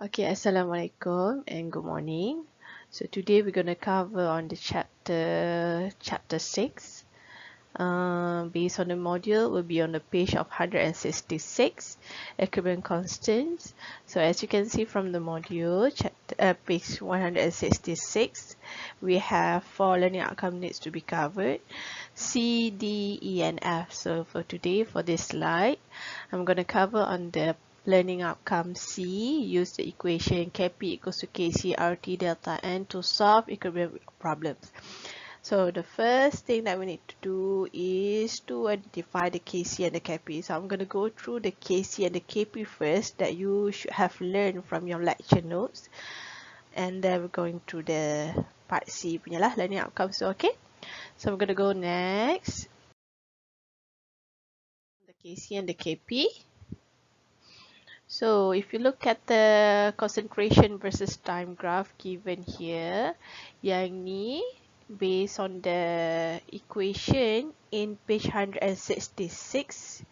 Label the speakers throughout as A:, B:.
A: Okay, Assalamualaikum and good morning. So today we're going to cover on the chapter 6. Based on the module, will be on the page of 166, equilibrium constants. So as you can see from the module, page 166, we have 4 learning outcome needs to be covered, C, D, E, and F. So for today, for this slide, I'm going to cover on the learning outcome C. Use the equation Kp equals to Kc RT delta N to solve equilibrium problems. So the first thing that we need to do is to identify the Kc and the Kp. So I'm going to go through the Kc and the Kp first that you should have learned from your lecture notes. And then we're going through the part C punya lah, learning outcomes. So, okay. So I'm going to go next. The Kc and the Kp. So if you look at the concentration versus time graph given here, yang ni based on the equation in page 166,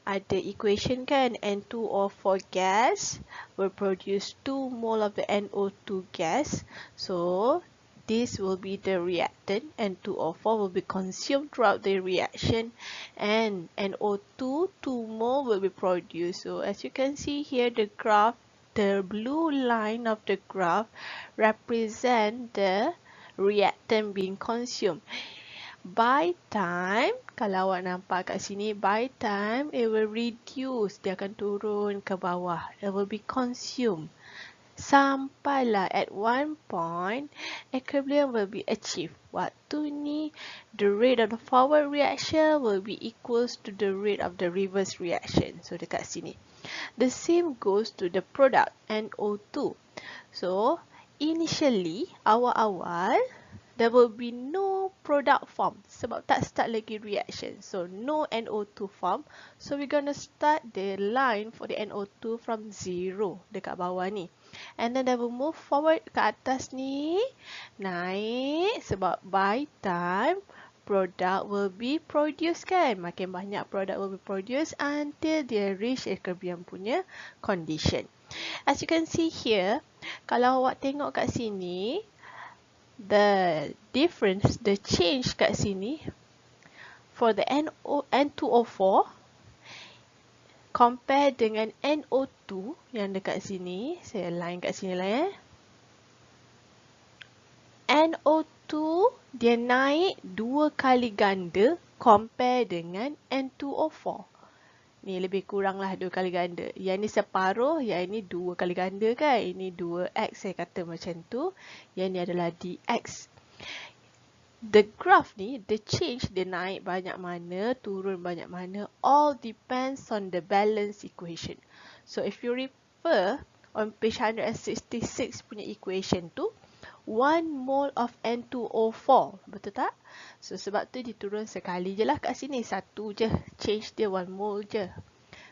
A: ada equation kan, N2O4 gas will produce 2 mole of the NO2 gas. So this will be the reactant, N2O4 will be consumed throughout the reaction, and NO2, 2 mole will be produced. So as you can see here, the graph, the blue line of the graph represent the reactant being consumed. By time, kalau awak nampak kat sini, by time it will reduce, dia akan turun ke bawah. It will be consumed. Sampailah at one point, equilibrium will be achieved. Waktu ni, the rate of the forward reaction will be equals to the rate of the reverse reaction. So, dekat sini. The same goes to the product, NO2. So, initially, awal-awal, there will be no product form sebab tak start lagi reaction. So, no NO2 form. So, we're gonna start the line for the NO2 from 0 dekat bawah ni. And then they will move forward ke atas ni, naik sebab by time product will be produced kan. Makin banyak product will be produced until they reach equilibrium punya condition. As you can see here, kalau awak tengok kat sini, the difference, the change kat sini for the N2O4 compare dengan NO2 yang dekat sini, saya line kat sini lah ya. NO2 dia naik 2 kali ganda compare dengan N2O4. Ni lebih kurang lah 2 kali ganda. Yang ni separuh, yang ni 2 kali ganda kan. Ini 2x saya kata macam tu. Yang ni adalah dx. The graph ni, the change dia naik banyak mana, turun banyak mana, all depends on the balance equation. So if you refer on page 166 punya equation tu, 1 mole of N2O4, betul tak? So sebab tu diturun sekali je lah kat sini, satu je, change dia 1 mole je.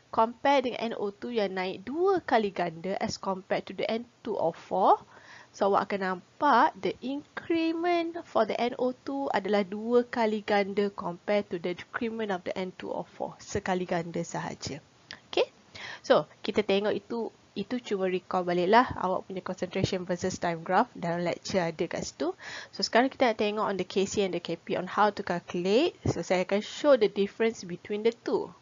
A: Compare dengan NO2 yang naik 2 kali ganda as compared to the N2O4, so awak akan nampak the increment for the NO2 adalah 2 kali ganda compared to the decrement of the N2O4. Sekali ganda sahaja. Okay. So, kita tengok itu cuma recall baliklah awak punya concentration versus time graph dalam lecture ada kat situ. So, sekarang kita nak tengok on the Kc and the Kp on how to calculate. So, saya akan show the difference between the two.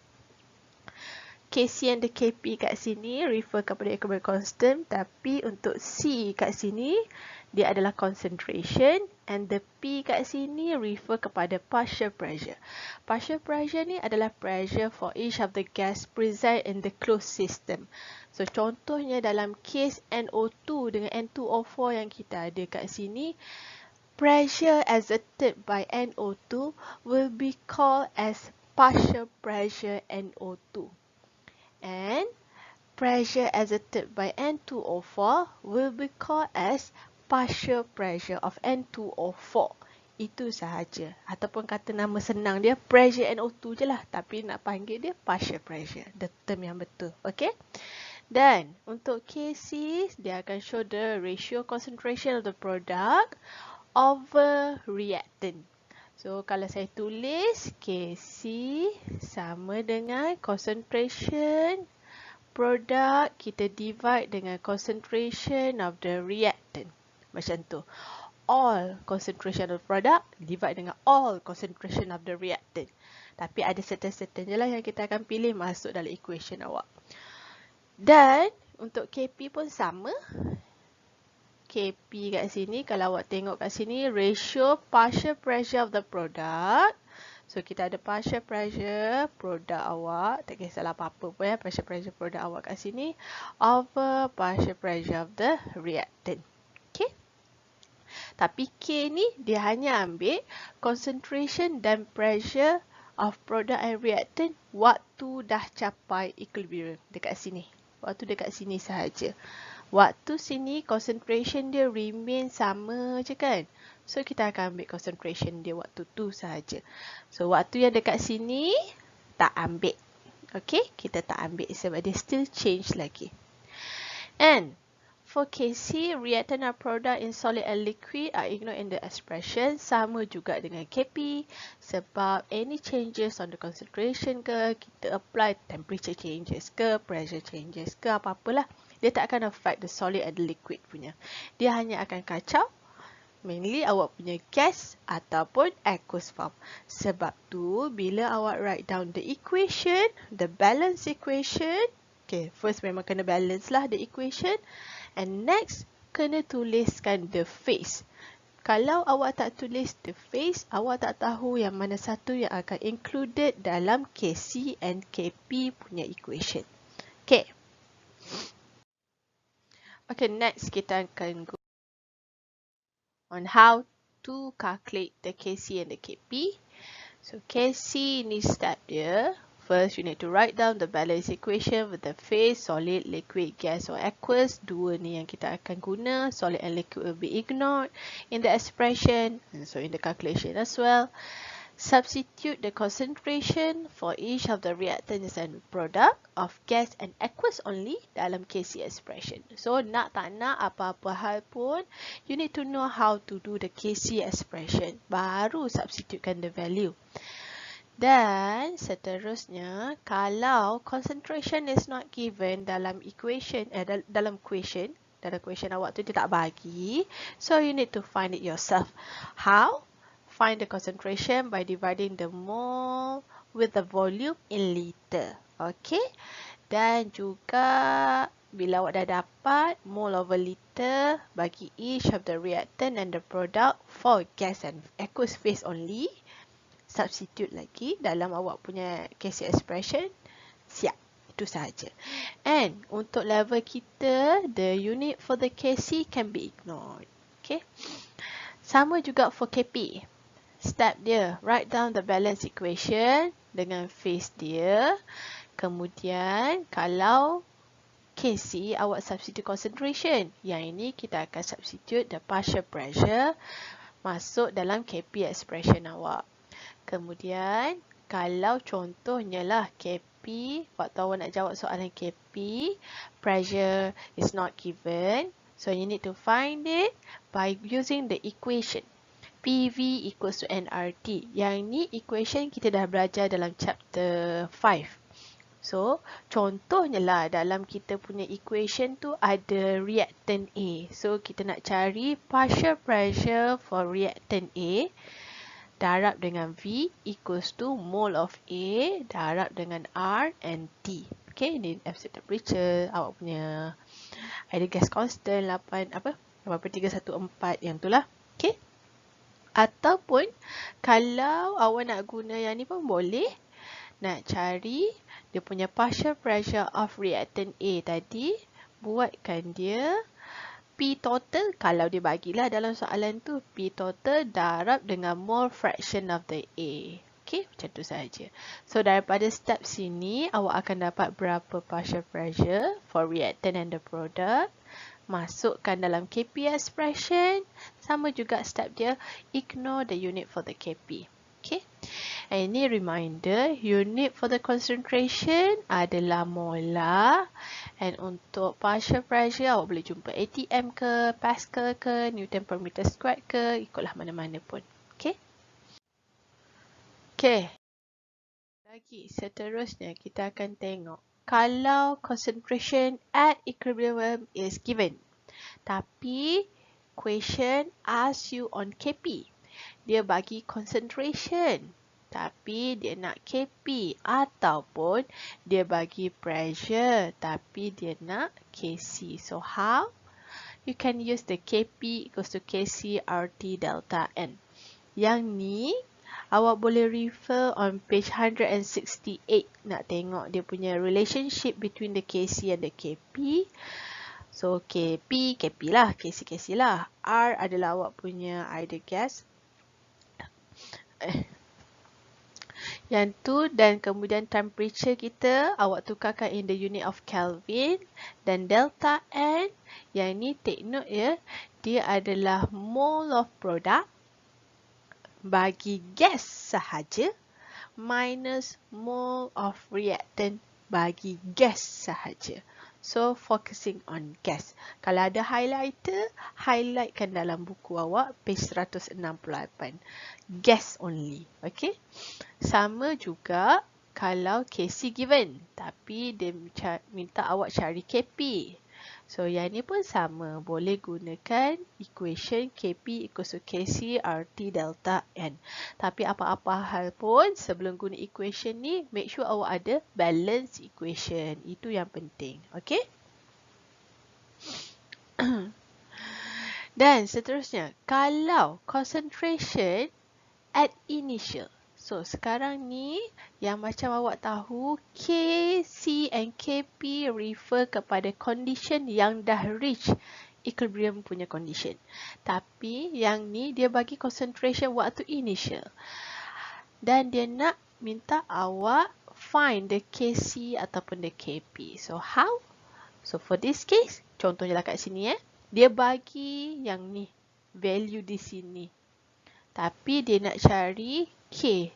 A: Kc and the Kp kat sini refer kepada equilibrium constant, tapi untuk C kat sini dia adalah concentration, and the P kat sini refer kepada partial pressure. Partial pressure ni adalah pressure for each of the gas present in the closed system. So contohnya dalam case NO2 dengan N2O4 yang kita ada kat sini, pressure exerted by NO2 will be called as partial pressure NO2. And pressure exerted by N2O4 will be called as partial pressure of N2O4. Itu sahaja. Ataupun kata nama senang dia, pressure NO2 je lah. Tapi nak panggil dia partial pressure. The term yang betul. Okay? Dan untuk Kc, dia akan show the ratio concentration of the product over reactant. So, kalau saya tulis Kc sama dengan concentration product, kita divide dengan concentration of the reactant. Macam tu. All concentration of the product, divide dengan all concentration of the reactant. Tapi ada certain je lah yang kita akan pilih masuk dalam equation awak. Dan untuk KP pun sama. KP kat sini, kalau awak tengok kat sini, ratio partial pressure of the product. So, kita ada partial pressure produk awak. Tak kisahlah apa-apa pun ya. Partial pressure produk awak kat sini. Over partial pressure of the reactant. Okay. Tapi K ni, dia hanya ambil concentration dan pressure of product and reactant waktu dah capai equilibrium. Dekat sini. Waktu dekat sini sahaja. Waktu sini concentration dia remain sama je kan. So, kita akan ambil concentration dia waktu tu sahaja. So, waktu yang dekat sini, tak ambil. Okay, kita tak ambil sebab dia still change lagi. And, for KC, reactant or product in solid and liquid are ignored in the expression. Sama juga dengan KP. Sebab any changes on the concentration ke, kita apply temperature changes ke, pressure changes ke, apa-apalah. Dia tak akan affect the solid and the liquid punya. Dia hanya akan kacau mainly awak punya gas ataupun aqueous form. Sebab tu, bila awak write down the equation, the balance equation, okay, first memang kena balance lah the equation. And next, kena tuliskan the phase. Kalau awak tak tulis the phase, awak tak tahu yang mana satu yang akan included dalam KC and KP punya equation. Okay. Okay, next kita akan go on how to calculate the KC and the KP. So, KC ni step dia. First, you need to write down the balance equation with the phase, solid, liquid, gas or aqueous. Dua ni yang kita akan guna. Solid and liquid will be ignored in the expression and so in the calculation as well. Substitute the concentration for each of the reactants and product of gas and aqueous only dalam KC expression. So, nak tak nak apa-apa hal pun, you need to know how to do the KC expression. Baru substitutekan the value. Dan seterusnya, kalau concentration is not given dalam equation, dalam question awak tu dia tak bagi, so you need to find it yourself. How? Find the concentration by dividing the mole with the volume in liter. Okay? Dan juga bila awak dah dapat mole over liter bagi each of the reactant and the product for gas and aqueous phase only, substitute lagi dalam awak punya KC expression. Siap. Itu sahaja. And untuk level kita, the unit for the KC can be ignored. Okay? Sama juga for KP. Step dia, write down the balance equation dengan phase dia. Kemudian, kalau KC, awak substitute concentration. Yang ini kita akan substitute the partial pressure masuk dalam KP expression awak. Kemudian, kalau contohnya lah KP, waktu awak nak jawab soalan KP, pressure is not given. So, you need to find it by using the equation. PV equals to nRT. Yang ni equation kita dah belajar dalam chapter 5. So, contohnya lah dalam kita punya equation tu ada reactant A. So, kita nak cari partial pressure for reactant A. Darab dengan V equals to mole of A darab dengan R and T. Okay, ni absolute temperature. Awak punya ideal gas constant 8.314 yang tu lah. Okay. Ataupun kalau awak nak guna yang ni pun boleh. Nak cari dia punya partial pressure of reactant A tadi. Buatkan dia P total. Kalau dia bagilah dalam soalan tu. P total darab dengan mole fraction of the A. Okay, macam tu sahaja. So, daripada step sini, awak akan dapat berapa partial pressure for reactant and the product. Masukkan dalam KP expression. Sama juga step dia, ignore the unit for the KP. Okay. And ini reminder, unit for the concentration adalah molar. And untuk partial pressure, awak boleh jumpa ATM ke, Pascal ke, Newton per meter squared ke, ikutlah mana-mana pun. Okay. Okay. Lagi seterusnya kita akan tengok kalau concentration at equilibrium is given. Tapi question ask you on KP. Dia bagi concentration. Tapi dia nak KP. Ataupun dia bagi pressure. Tapi dia nak KC. So how? You can use the KP equals to KC RT delta N. Yang ni awak boleh refer on page 168 nak tengok dia punya relationship between the KC and the KP. So KP, KP lah, KC, KC lah. R adalah awak punya ideal gas. Yang tu dan kemudian temperature kita awak tukarkan in the unit of Kelvin dan delta N yang ni take note ya, dia adalah mole of product bagi gas sahaja minus mole of reactant bagi gas sahaja. So focusing on gas. Kalau ada highlighter, highlightkan dalam buku awak page 168. Gas only. Okay. Sama juga kalau KC given. Tapi dia minta awak cari KP. So yang ni pun sama. Boleh gunakan equation KP equals to KC RT delta N. Tapi apa-apa hal pun sebelum guna equation ni, make sure awak ada balance equation. Itu yang penting. Okay? Dan seterusnya, kalau concentration at initial. So, sekarang ni yang macam awak tahu, K, C and KP refer kepada condition yang dah reach equilibrium punya condition. Tapi yang ni dia bagi concentration waktu initial. Dan dia nak minta awak find the KC ataupun the KP. So, how? So, for this case, contohnya lah kat sini dia bagi yang ni, value di sini. Tapi dia nak cari K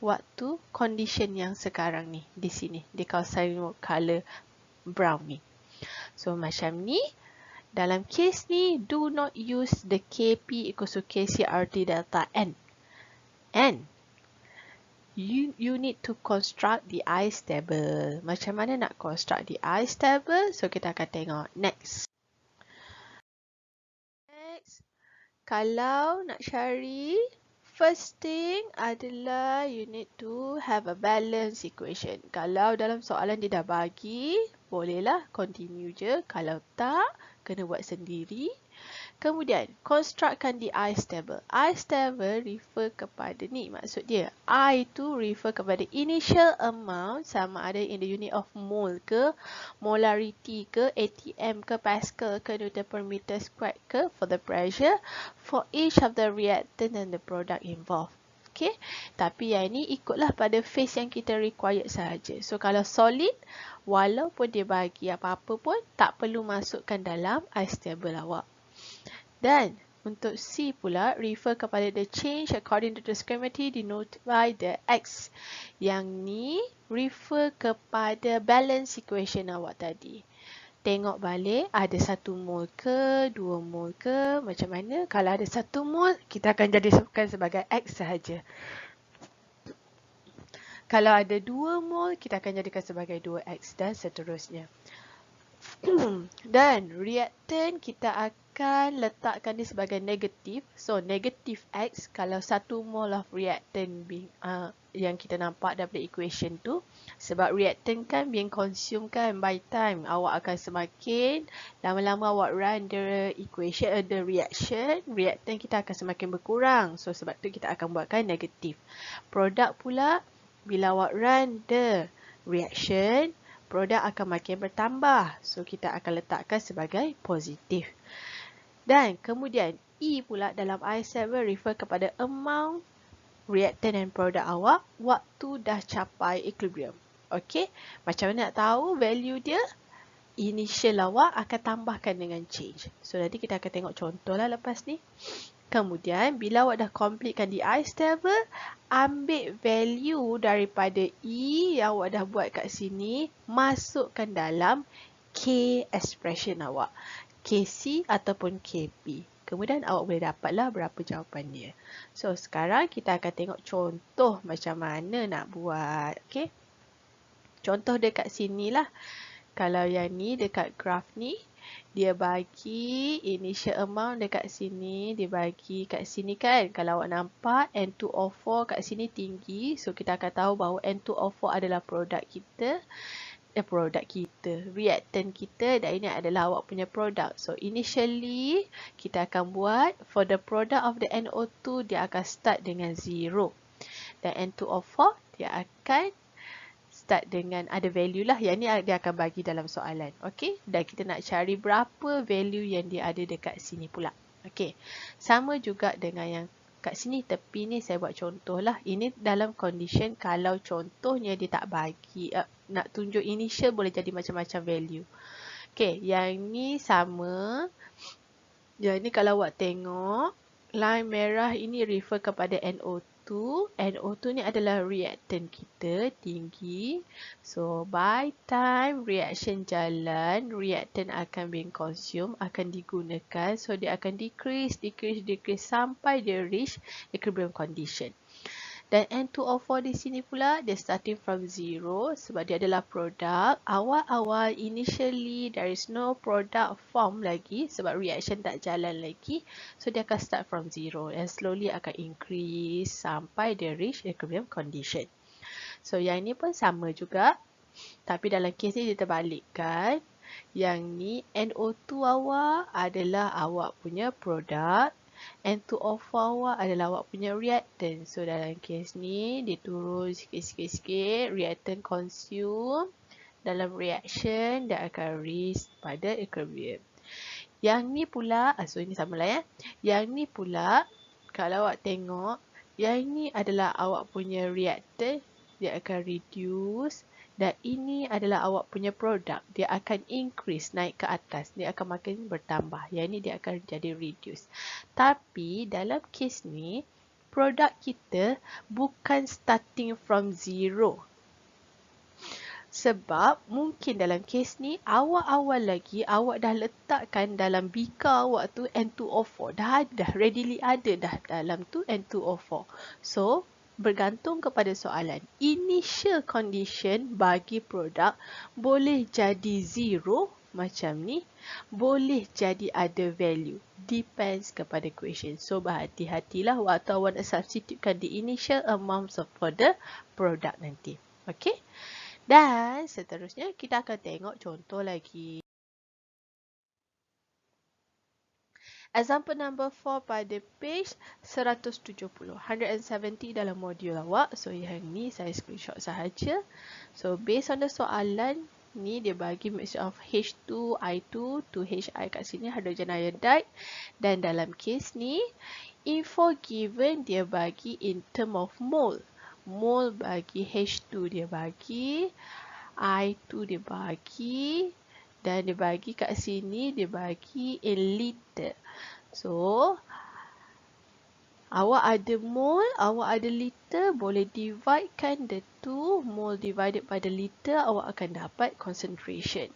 A: waktu condition yang sekarang ni di sini di kawasan color brown ni. So macam ni, dalam case ni do not use the KP equals to KC RT delta N. And you need to construct the ice table. Macam mana nak construct the ice table? So kita akan tengok next. Kalau nak cari, first thing adalah you need to have a balance equation. Kalau dalam soalan dia dah bagi, bolehlah continue je. Kalau tak, kena buat sendiri. Kemudian, constructkan the ice table. Ice table refer kepada ni, maksud dia. I tu refer kepada initial amount sama ada in the unit of mole ke, molarity ke, ATM ke, Pascal ke, Newton per meter squared ke for the pressure for each of the reactant and the product involved. Okay, tapi yang ni ikutlah pada phase yang kita required sahaja. So kalau solid, walaupun dia bagi apa-apa pun, tak perlu masukkan dalam ice table awak. Dan untuk C pula, refer kepada the change according to the schematic denoted by the X. Yang ni refer kepada balance equation awak tadi. Tengok balik, ada 1 mol ke, 2 mol ke, macam mana? Kalau ada 1 mol, kita akan jadikan sebagai X sahaja. Kalau ada 2 mol, kita akan jadikan sebagai 2X dan seterusnya. Dan reactant kita akan letakkan dia sebagai negatif. So negatif X kalau 1 mole of reactant yang kita nampak daripada equation tu. Sebab reactant kan being consumed kan by time. Awak akan semakin lama-lama awak run the equation, the reaction, reactant kita akan semakin berkurang. So sebab tu kita akan buatkan negatif. Produk pula bila awak run the reaction, produk akan makin bertambah. So, kita akan letakkan sebagai positif. Dan kemudian, E pula dalam I7 refer kepada amount reactant dan produk awak waktu dah capai equilibrium. Okey, macam mana nak tahu value dia? Initial awak akan tambahkan dengan change. So, nanti kita akan tengok contoh lah lepas ni. Kemudian, bila awak dah completekan di ice table, ambil value daripada E yang awak dah buat kat sini, masukkan dalam K expression awak. KC ataupun KP. Kemudian, awak boleh dapatlah berapa jawapan dia. So, sekarang kita akan tengok contoh macam mana nak buat. Okay? Contoh dekat sini lah. Kalau yang ni dekat graf ni, dia bagi initial amount dekat sini, dia bagi kat sini kan. Kalau awak nampak N2O4 kat sini tinggi, so kita akan tahu bahawa N2O4 adalah reactant kita, dan ini adalah awak punya produk. So initially kita akan buat for the product of the NO2, dia akan start dengan 0. Dan N2O4 dia akan start dengan ada value lah. Yang ni dia akan bagi dalam soalan. Okey. Dan kita nak cari berapa value yang dia ada dekat sini pula. Okey. Sama juga dengan yang kat sini tepi ni saya buat contoh lah. Ini dalam condition kalau contohnya dia tak bagi. Nak tunjuk initial boleh jadi macam-macam value. Okey. Yang ni sama. Yang ni kalau awak tengok. Line merah ini refer kepada NO2. NO2 ni adalah reactant kita tinggi. So by time reaction jalan, reactant akan being consumed, akan digunakan. So dia akan decrease sampai dia reach equilibrium condition. Dan N2O4 di sini pula, dia starting from 0 sebab dia adalah produk. Awal-awal initially there is no product form lagi sebab reaction tak jalan lagi. So dia akan start from 0 and slowly akan increase sampai dia reach equilibrium condition. So yang ini pun sama juga. Tapi dalam kes ni dia terbalikkan. Yang ni NO2 awak adalah awak punya produk. N2O4 awak adalah awak punya reactant. So dalam kes ni dia turun sikit-sikit. Reactant consume. Dalam reaction dia akan reach pada equilibrium. Yang ni pula, so ini sama lah ya. Yang ni pula kalau awak tengok, yang ni adalah awak punya reactant. Dia akan reduce. Dan ini adalah awak punya produk. Dia akan increase, naik ke atas. Dia akan makin bertambah. Yang ini dia akan jadi reduce. Tapi dalam kes ni, produk kita bukan starting from 0. Sebab mungkin dalam kes ni, awal-awal lagi awak dah letakkan dalam beaker awak tu N2O4. Dah readily ada dah dalam tu N2O4. So, bergantung kepada soalan. Initial condition bagi produk boleh jadi 0 macam ni. Boleh jadi ada value. Depends kepada question. So berhati-hatilah waktu awak nak substitutekan the initial amounts for the product nanti. Okay. Dan seterusnya kita akan tengok contoh lagi. Example number 4 pada page 170. 170 dalam modul awak. So yang ni saya screenshot sahaja. So based on the soalan ni dia bagi mixture of H2, I2 to HI kat sini hydrogen iodide. Dan dalam case ni info given dia bagi in term of mole. Mole bagi H2 dia bagi, I2 dia bagi. Dan dia bagi kat sini, dia bagi in liter. So, awak ada mole, awak ada liter, boleh dividekan the two. Mole divided by the liter, awak akan dapat concentration.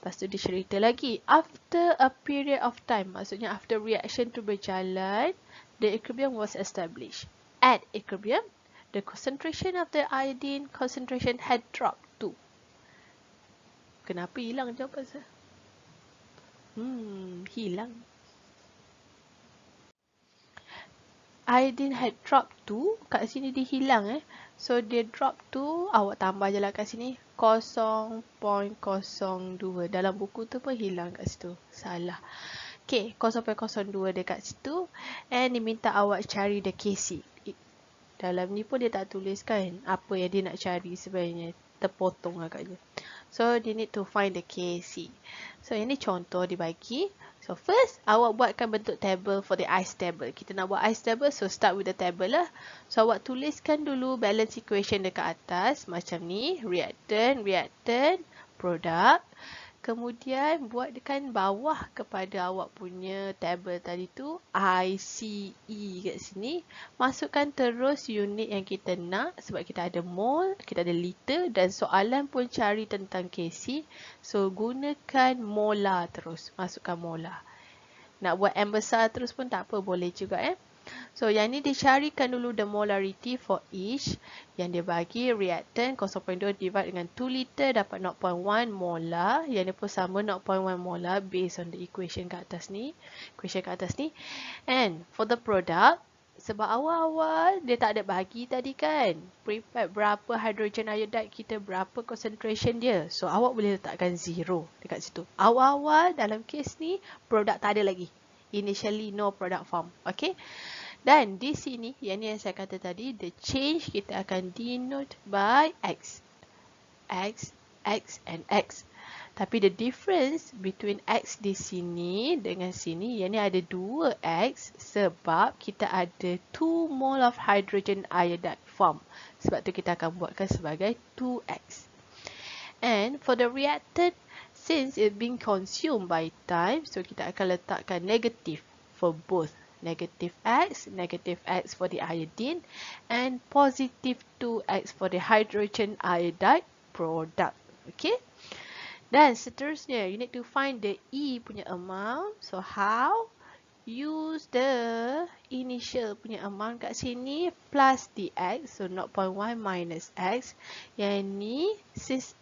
A: Lepas tu dia cerita lagi. After a period of time, maksudnya after reaction tu berjalan, the equilibrium was established. At equilibrium, the concentration of the iodine concentration had dropped to. Kenapa hilang jawapan saya? Hilang. Iodine had dropped to, kat sini dia hilang So dia drop to, awak tambah je lah kat sini 0.02. Dalam buku tu pun hilang kat situ. Salah. Okay, 0.02 dekat situ. And dia minta awak cari the Kc. Dalam ni pun dia tak tuliskan apa yang dia nak cari sebenarnya. Terpotong agaknya. So, they need to find the Kc. So, ini contoh dibagi. So, first, awak buatkan bentuk table for the ice table. Kita nak buat ice table, so start with the table lah. So, awak tuliskan dulu balance equation dekat atas. Macam ni, reactant, product. Kemudian, buatkan bawah kepada awak punya table tadi tu, ICE kat sini. Masukkan terus unit yang kita nak sebab kita ada mole, kita ada liter dan soalan pun cari tentang Kc. So, gunakan molar terus. Masukkan molar. Nak buat M besar terus pun tak apa, boleh juga So, yang ni dicarikan dulu the molarity for each. Yang dia bagi reactant 0.2 divide dengan 2 liter dapat 0.1 molar. Yang ni pun sama 0.1 molar based on the equation kat atas ni. And for the product, sebab awal-awal dia tak ada bagi tadi kan. Prepared berapa hydrogen iodide kita, berapa concentration dia. So, awak boleh letakkan 0 dekat situ. Awal-awal dalam kes ni, produk tak ada lagi. Initially no product form. Okay. Dan di sini, yang ni yang saya kata tadi, the change kita akan denote by X. X, X, and X. Tapi the difference between X di sini dengan sini, yang ni ada 2X sebab kita ada 2 mole of hydrogen iodide form. Sebab tu kita akan buatkan sebagai 2X. And for the reactant, since it being consumed by time, so kita akan letakkan negative for both. Negative X for the iodine, and positive 2X for the hydrogen iodide product. Okay? Dan seterusnya, you need to find the E punya amount. So, how? Use the initial punya amount kat sini plus the X. So, 0.1 minus X. Yang ni, since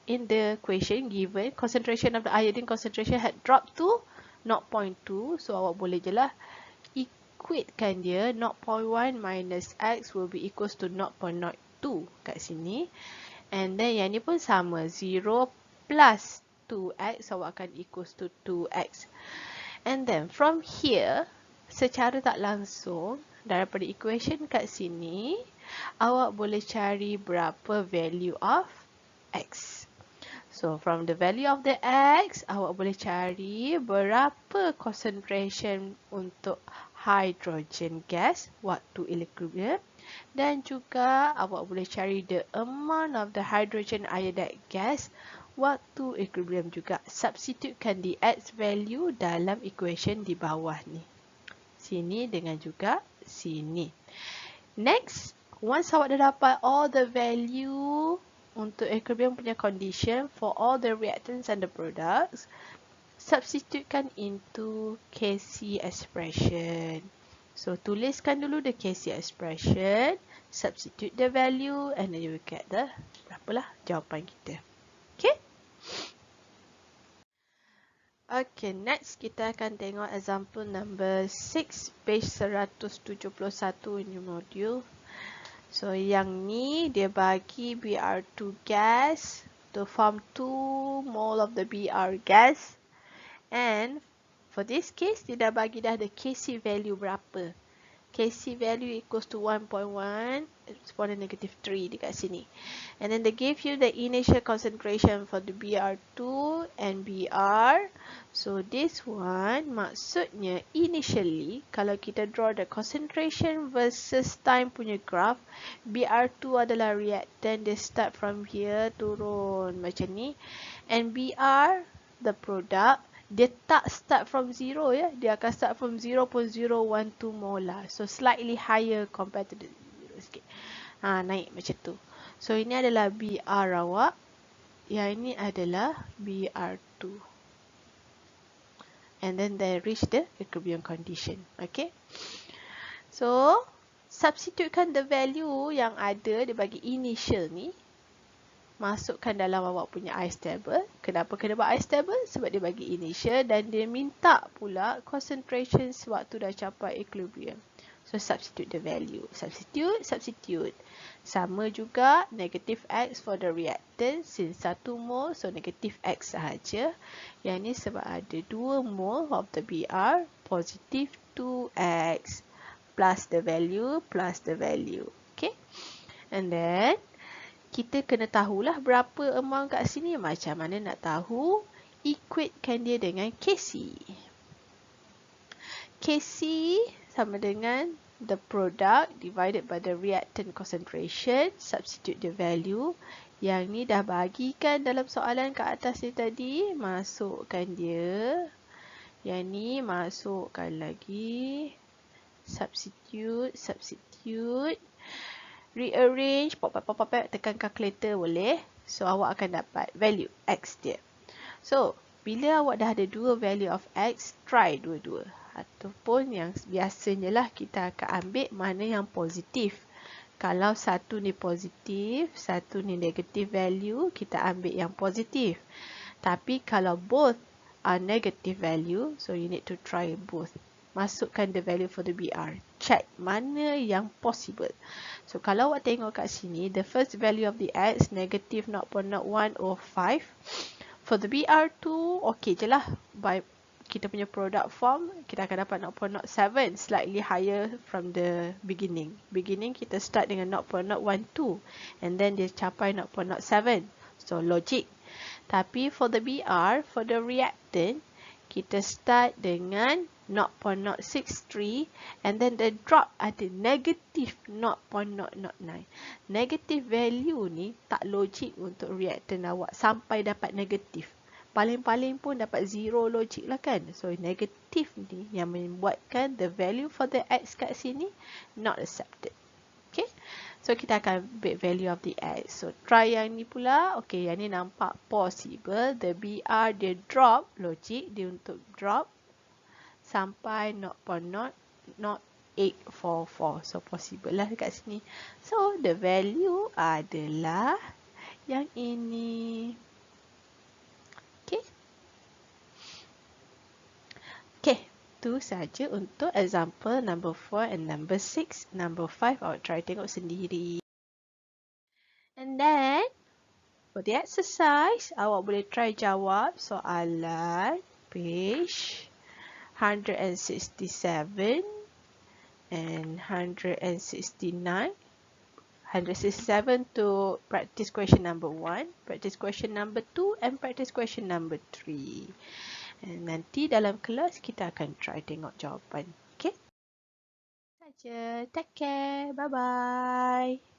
A: in the equation given, concentration of the iodine concentration had dropped to 0.2. So, awak boleh je lah equatekan dia. 0.1 minus X will be equals to 0.02 kat sini. And then yang ni pun sama. 0 plus 2X, awak akan equals to 2X. And then from here, secara tak langsung, daripada equation kat sini, awak boleh cari berapa value of X. So, from the value of the X, awak boleh cari berapa concentration untuk hydrogen gas waktu equilibrium. Dan juga awak boleh cari the amount of the hydrogen iodide gas waktu equilibrium juga. Substitutekan the X value dalam equation di bawah ni. Sini dengan juga sini. Next, once awak dah dapat all the value untuk equilibrium punya condition for all the reactants and the products, substitutekan into Kc expression. So, tuliskan dulu the Kc expression, substitute the value, and then you will get the berapalah jawapan kita. Okay? Okay, next kita akan tengok example number 6, page 171 in your module. So, yang ni dia bagi Br2 gas to form 2 mole of the Br gas. And for this case, dia dah bagi dah the Kc value berapa. Kc value equals to 1.1, exponent negative 3 dekat sini. And then they give you the initial concentration for the Br2 and Br. So this one maksudnya initially, kalau kita draw the concentration versus time punya graph, Br2 adalah reactant, dia start from here turun macam ni. And Br, the product, dia tak start from 0 ya. Dia akan start from 0.012 molar. So, slightly higher compared to the 0 sikit. Naik macam tu. So, ini adalah Br awak. Yang ini adalah Br2. And then they reach the equilibrium condition. Okay. So, substitutekan the value yang ada, dia bagi initial ni. Masukkan dalam awak punya ice table. Kenapa kena buat ice table? Sebab dia bagi initial dan dia minta pula concentration sewaktu dah capai equilibrium. So, substitute the value. Substitute. Sama juga negative X for the reactant. Since 1 mole, so negative X sahaja. Yang ni sebab ada 2 mole of the Br, positive 2X. Plus the value. Okay. And then, kita kena tahulah berapa amount kat sini. Macam mana nak tahu? Equatekan dia dengan Kc. Kc sama dengan the product divided by the reactant concentration. Substitute the value. Yang ni dah bagikan dalam soalan kat atas ni tadi. Masukkan dia. Yang ni masukkan lagi. Substitute. Rearrange, pop, tekan calculator boleh. So, awak akan dapat value X dia. So, bila awak dah ada 2 value of X, try dua-dua. Ataupun yang biasanya lah kita akan ambil mana yang positif. Kalau satu ni positif, satu ni negative value, kita ambil yang positif. Tapi kalau both are negative value, so you need to try both. Masukkan the value for the BR. Check mana yang possible. So kalau awak tengok kat sini, the first value of the X, negative 0.0105. For the BR2, okay je lah. By kita punya product form, kita akan dapat 0.07, slightly higher from the beginning. Beginning kita start dengan 0.012 and then dia capai 0.07. So logic. Tapi for the BR, for the reactant, kita start dengan 0.063 and then the drop ada negative 0.009. Negative value ni tak logik untuk reactant awak sampai dapat negatif. Paling-paling pun dapat zero logik lah kan. So negatif ni yang membuatkan the value for the X kat sini not accepted. Okay. So kita akan ambil value of the X. So try yang ni pula. Okay, yang ni nampak possible. The BR dia drop. Logik dia untuk drop sampai 0.0844. So possible lah dekat sini. So the value adalah yang ini. Okay. Okay. Itu saja untuk example number 4 and number 6. Number 5 awak try tengok sendiri. And then for the exercise, awak boleh try jawab soalan page 167 and 169. 167 to practice question number 1, practice question number 2 and practice question number 3. And nanti dalam kelas kita akan try tengok jawapan. Okay? Saja. Take care. Bye-bye.